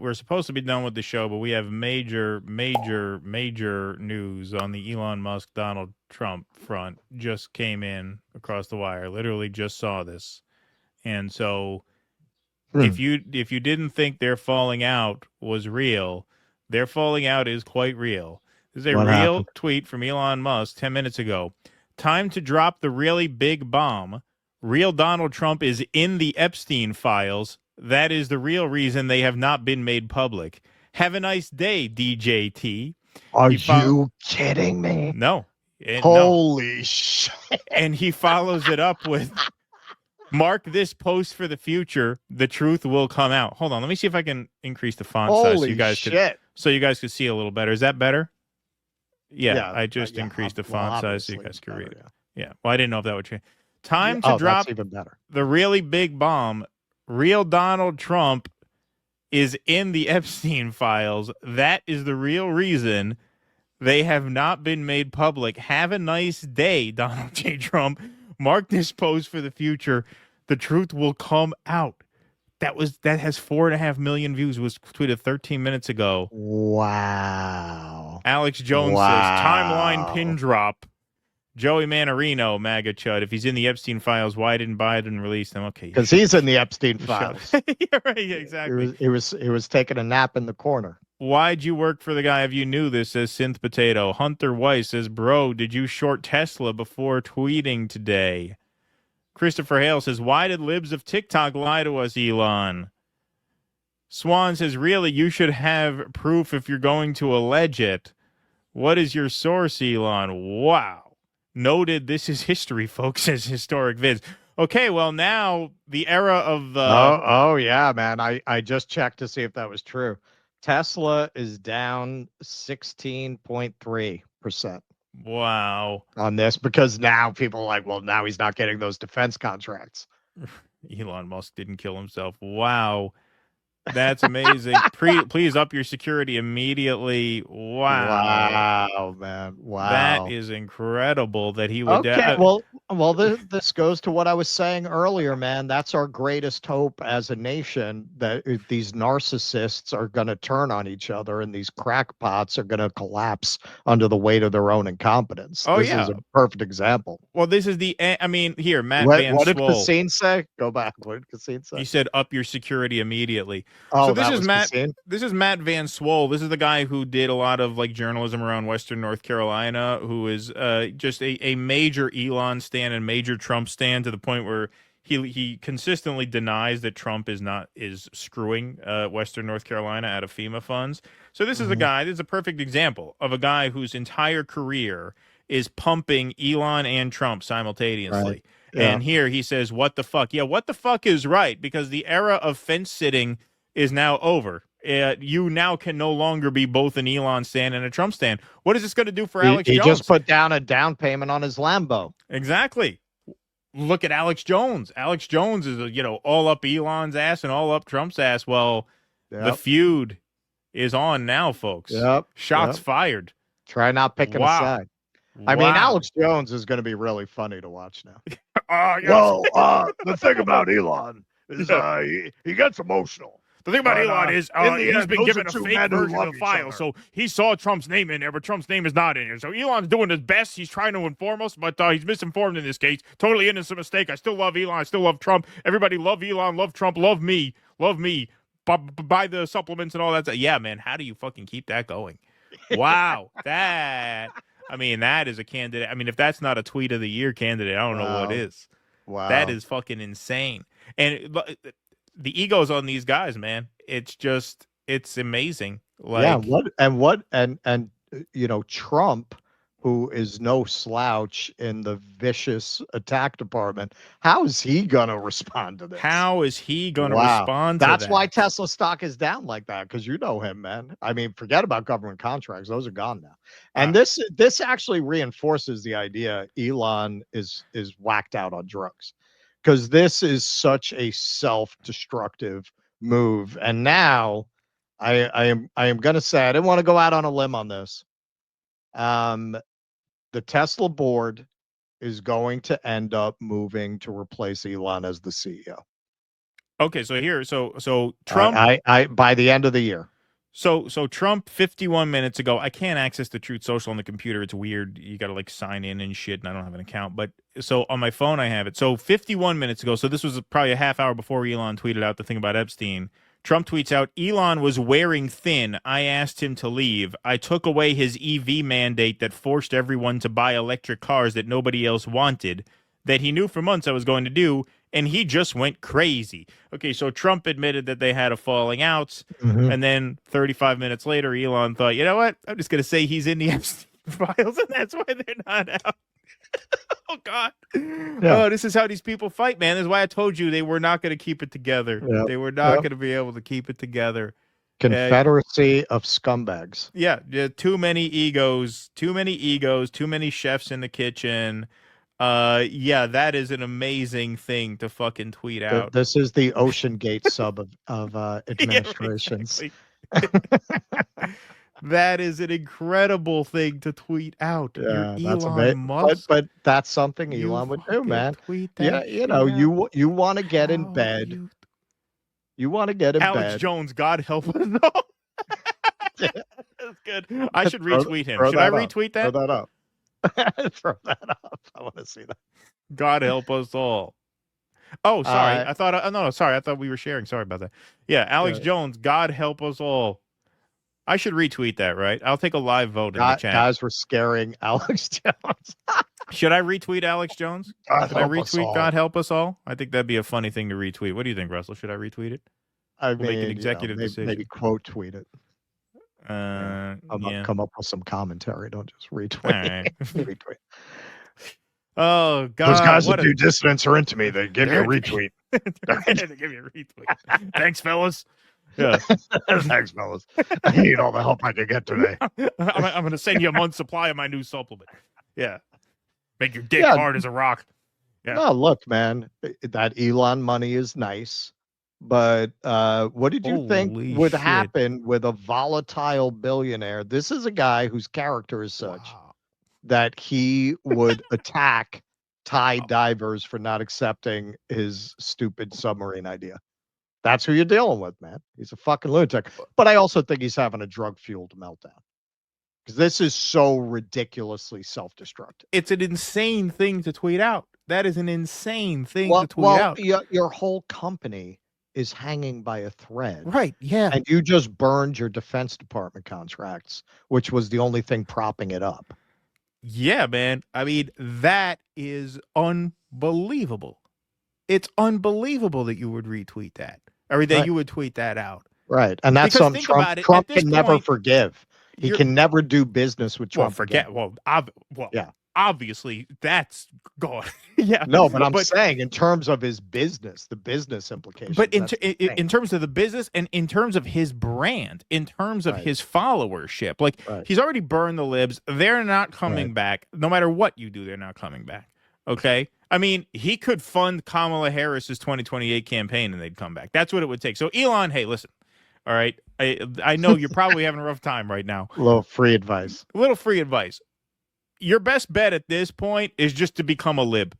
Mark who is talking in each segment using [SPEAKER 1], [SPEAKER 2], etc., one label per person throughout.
[SPEAKER 1] we're supposed to be done with the show, but we have major news on the Elon Musk Donald Trump front. Just came in across the wire. Literally just saw this, and so if you didn't think their falling out was real, their falling out is quite real. This is a
[SPEAKER 2] What
[SPEAKER 1] real
[SPEAKER 2] happened?
[SPEAKER 1] tweet from Elon Musk 10 minutes ago. Time to drop the really big bomb. Real Donald Trump is in the Epstein files. That is the real reason they have not been made public. Have a nice day, DJT.
[SPEAKER 2] Are
[SPEAKER 1] He
[SPEAKER 2] you kidding me?
[SPEAKER 1] No. No.
[SPEAKER 2] Holy shit.
[SPEAKER 1] And he follows it up with, mark this post for the future. The truth will come out. Hold on. Let me see if I can increase the font size
[SPEAKER 2] Holy shit.
[SPEAKER 1] so you guys could see a little better. Is that better? Yeah, I just
[SPEAKER 2] yeah,
[SPEAKER 1] increased the
[SPEAKER 2] well,
[SPEAKER 1] font size so you
[SPEAKER 2] obviously
[SPEAKER 1] guys could read it.
[SPEAKER 2] better,
[SPEAKER 1] Yeah. Well, I didn't know if that would change. Time
[SPEAKER 2] Yeah.
[SPEAKER 1] to
[SPEAKER 2] Oh,
[SPEAKER 1] drop
[SPEAKER 2] that's even better.
[SPEAKER 1] the really big bomb. Real Donald Trump is in the Epstein files. That is the real reason they have not been made public. Have a nice day, Donald J. Trump. Mark this post for the future. The truth will come out. That has 4.5 million views. It was tweeted 13 minutes ago.
[SPEAKER 2] Wow.
[SPEAKER 1] Alex Jones says timeline pin drop. Joey Manarino, MAGA chud. If he's in the Epstein files, why didn't Biden release them? Okay,
[SPEAKER 2] because he's in the Epstein files.
[SPEAKER 1] You're right, exactly.
[SPEAKER 2] He was taking a nap in the corner.
[SPEAKER 1] Why'd you work for the guy if you knew this? Says Synth Potato. Hunter Weiss says, bro, did you short Tesla before tweeting today? Christopher Hale says, why did libs of TikTok lie to us, Elon? Swan says, really, you should have proof if you're going to allege it. What is your source, Elon? Wow. Noted, this is history, folks, says Historic Vids. Okay, well, now the era of the...
[SPEAKER 2] Oh, yeah, man. I just checked to see if that was true. Tesla is down 16.3%.
[SPEAKER 1] Wow.
[SPEAKER 2] On this, because now people are like, well, now he's not getting those defense contracts.
[SPEAKER 1] Elon Musk didn't kill himself. Wow. That's amazing. Please up your security immediately.
[SPEAKER 2] Wow, man. Wow.
[SPEAKER 1] That is incredible that he would...
[SPEAKER 2] Okay, well, this goes to what I was saying earlier, man. That's our greatest hope as a nation, that these narcissists are going to turn on each other and these crackpots are going to collapse under the weight of their own incompetence. This is a perfect example.
[SPEAKER 1] Well, this is here, Matt Van
[SPEAKER 2] What did
[SPEAKER 1] Swole.
[SPEAKER 2] Cassine say? Go back. What did Cassine say?
[SPEAKER 1] He said, up your security immediately.
[SPEAKER 2] Oh,
[SPEAKER 1] so this
[SPEAKER 2] that
[SPEAKER 1] is
[SPEAKER 2] was
[SPEAKER 1] Matt.
[SPEAKER 2] Cassine?
[SPEAKER 1] This is Matt Van Swole. This is the guy who did a lot of like journalism around Western North Carolina, who is just a major Elon stan and major Trump stan, to the point where he consistently denies that Trump is screwing Western North Carolina out of FEMA funds. So this is a guy. This is a perfect example of a guy whose entire career is pumping Elon and Trump simultaneously.
[SPEAKER 2] Right. Yeah.
[SPEAKER 1] And here he says, what the fuck? Yeah, what the fuck is right, because the era of fence sitting is now over. You now can no longer be both an Elon stan and a Trump stan. What is this going to do for Alex Jones?
[SPEAKER 2] He just put down a down payment on his Lambo.
[SPEAKER 1] Exactly. Look at Alex Jones. Alex Jones is, all up Elon's ass and all up Trump's ass. Well, the feud is on now, folks. Shots fired.
[SPEAKER 2] Try not picking a side. I mean, Alex Jones is going to be really funny to watch now.
[SPEAKER 3] Well, the thing about Elon is he gets emotional.
[SPEAKER 1] The thing about Elon is he's been given a fake version of the file. So he saw Trump's name in there, but Trump's name is not in here. So Elon's doing his best. He's trying to inform us, but he's misinformed in this case. Totally innocent mistake. I still love Elon. I still love Trump. Everybody love Elon, love Trump, love me. Buy the supplements and all that. Yeah, man, how do you fucking keep that going? Wow. That is a candidate. I mean, if that's not a tweet of the year candidate, I don't know what is. Wow. That is fucking insane. And the egos on these guys, man, it's amazing. Like,
[SPEAKER 2] Trump, who is no slouch in the vicious attack department, how is he gonna respond to this?
[SPEAKER 1] How is he gonna respond to
[SPEAKER 2] that? That's why Tesla stock is down like that, because you know him, man. I mean, forget about government contracts; those are gone now. And this actually reinforces the idea Elon is whacked out on drugs, because this is such a self-destructive move. And now I am going to say, I didn't want to go out on a limb on this. The Tesla board is going to end up moving to replace Elon as the CEO.
[SPEAKER 1] Okay, so here, so Trump.
[SPEAKER 2] I by the end of the year.
[SPEAKER 1] So Trump 51 minutes ago. I can't access the Truth Social on the computer. It's weird. You got to like sign in and shit, and I don't have an account. But so on my phone, I have it. So 51 minutes ago. So this was probably a half hour before Elon tweeted out the thing about Epstein. Trump tweets out, Elon was wearing thin. I asked him to leave. I took away his EV mandate that forced everyone to buy electric cars that nobody else wanted, that he knew for months I was going to do, and he just went crazy. Okay, so Trump admitted that they had a falling out, and then 35 minutes later, Elon thought, you know what? I'm just going to say he's in the Epstein files, and that's why they're not out. Oh, God. Yeah. Oh, this is how these people fight, man. This is why I told you they were not going to keep it together. Yep. They were not going to be able to keep it together.
[SPEAKER 2] Confederacy of scumbags.
[SPEAKER 1] Yeah, too many egos, too many chefs in the kitchen. Yeah, that is an amazing thing to fucking tweet out.
[SPEAKER 2] This is the Ocean Gate sub of administrations.
[SPEAKER 1] Yeah, exactly. That is an incredible thing to tweet out.
[SPEAKER 2] Yeah,
[SPEAKER 1] you're Elon Musk.
[SPEAKER 2] But that's something Elon would do, man. Yeah, you know, you want to get in bed. You want to get in bed.
[SPEAKER 1] Alex Jones, God help us all. That's good. I should retweet him. Should I retweet that?
[SPEAKER 2] Throw that up. Throw that up. I want to see that.
[SPEAKER 1] God help us all. Oh, sorry. I thought we were sharing. Sorry about that. Yeah, Alex Jones, God help us all. I should retweet that, right? I'll take a live vote in the chat.
[SPEAKER 2] Guys were scaring Alex Jones.
[SPEAKER 1] Should I retweet Alex Jones? Should I retweet God help us all? I think that'd be a funny thing to retweet. What do you think, Russell? Should I retweet it?
[SPEAKER 2] We'll make an executive decision. Maybe quote tweet it. Come up with some commentary. Don't just retweet. All right. Retweet.
[SPEAKER 1] Oh God!
[SPEAKER 3] Those guys that do dissidents are into me. They give me a retweet.
[SPEAKER 1] They give me a retweet. Thanks, fellas. Yeah.
[SPEAKER 3] Thanks, fellas. I need all the help I can get today.
[SPEAKER 1] I'm going to send you a month's supply of my new supplement. Yeah. Make your dick hard as a rock. Yeah.
[SPEAKER 2] No, look, man, that Elon money is nice. But what did you think would happen with a volatile billionaire? This is a guy whose character is such that he would attack Thai divers for not accepting his stupid submarine idea. That's who you're dealing with, man. He's a fucking lunatic. But I also think he's having a drug-fueled meltdown. Because this is so ridiculously self-destructive.
[SPEAKER 1] It's an insane thing to tweet out. That is an insane thing to tweet out.
[SPEAKER 2] Your whole company is hanging by a thread.
[SPEAKER 1] Right, yeah.
[SPEAKER 2] And you just burned your Defense Department contracts, which was the only thing propping it up.
[SPEAKER 1] Yeah, man. I mean, that is unbelievable. It's unbelievable that you would retweet that. Or that you would tweet that out.
[SPEAKER 2] Right. And that's something Trump can never forgive. He can never do business with Trump.
[SPEAKER 1] Obviously, that's gone. Yeah.
[SPEAKER 2] No, but I'm saying in terms of his business, the business implications.
[SPEAKER 1] But in terms of the business and in terms of his brand, in terms of his followership, like he's already burned the libs. They're not coming back. No matter what you do, they're not coming back. Okay. I mean, he could fund Kamala Harris's 2028 campaign and they'd come back. That's what it would take. So Elon, hey, listen. All right. I know you're probably having a rough time right now.
[SPEAKER 2] A little free advice.
[SPEAKER 1] Your best bet at this point is just to become a lib.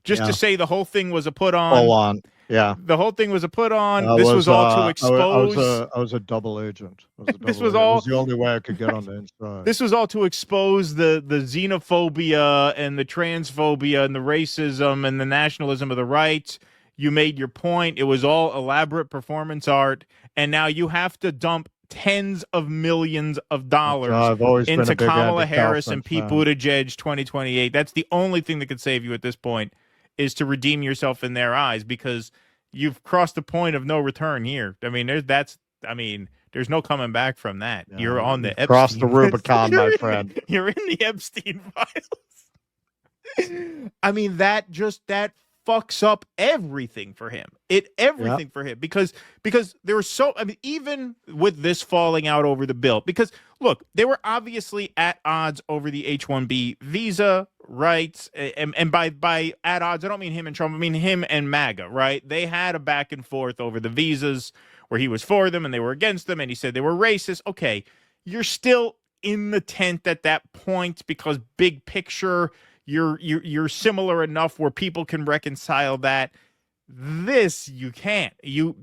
[SPEAKER 1] Just to say the whole thing was a put on.
[SPEAKER 2] Full on. Yeah.
[SPEAKER 1] The whole thing was a put on. This was all to expose.
[SPEAKER 2] I was a double agent. This was the only way I could get on the inside.
[SPEAKER 1] This was all to expose the xenophobia and the transphobia and the racism and the nationalism of the right. You made your point. It was all elaborate performance art. And now you have to dump tens of millions of dollars into Kamala Harris and Pete Buttigieg 2028. That's the only thing that could save you at this point, is to redeem yourself in their eyes, because you've crossed the point of no return here. I mean, there's no coming back from that. Yeah, you're on the Epstein.
[SPEAKER 2] Cross the Rubicon, my friend.
[SPEAKER 1] You're in the Epstein files. I mean, that fucks up everything for him. For him, because there were even with this falling out over the bill, because look, they were obviously at odds over the H-1B visa rights, and by at odds I don't mean him and Trump, I mean him and MAGA, right? They had a back and forth over the visas where he was for them and they were against them, and he said they were racist. Okay, you're still in the tent at that point, because big picture you're similar enough where people can reconcile that. This you can't. You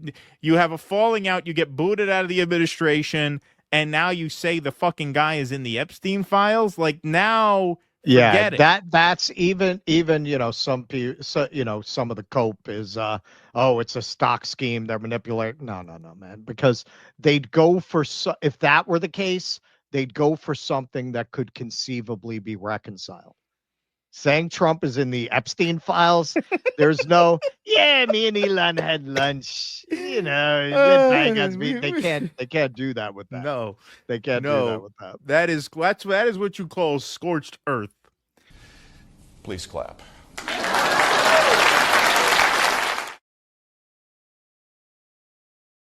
[SPEAKER 1] have a falling out. You get booted out of the administration, and now you say the fucking guy is in the Epstein files. Like now,
[SPEAKER 2] Yeah,
[SPEAKER 1] forget it.
[SPEAKER 2] that's even some people, some of the cope is it's a stock scheme, they're manipulating. No, man, because they'd go for if that were the case, they'd go for something that could conceivably be reconciled. Saying Trump is in the Epstein files, there's no, yeah, me and Elon had lunch, they can't do that with that.
[SPEAKER 1] No,
[SPEAKER 2] They can't do that with that.
[SPEAKER 1] That is what you call scorched earth.
[SPEAKER 4] Please clap.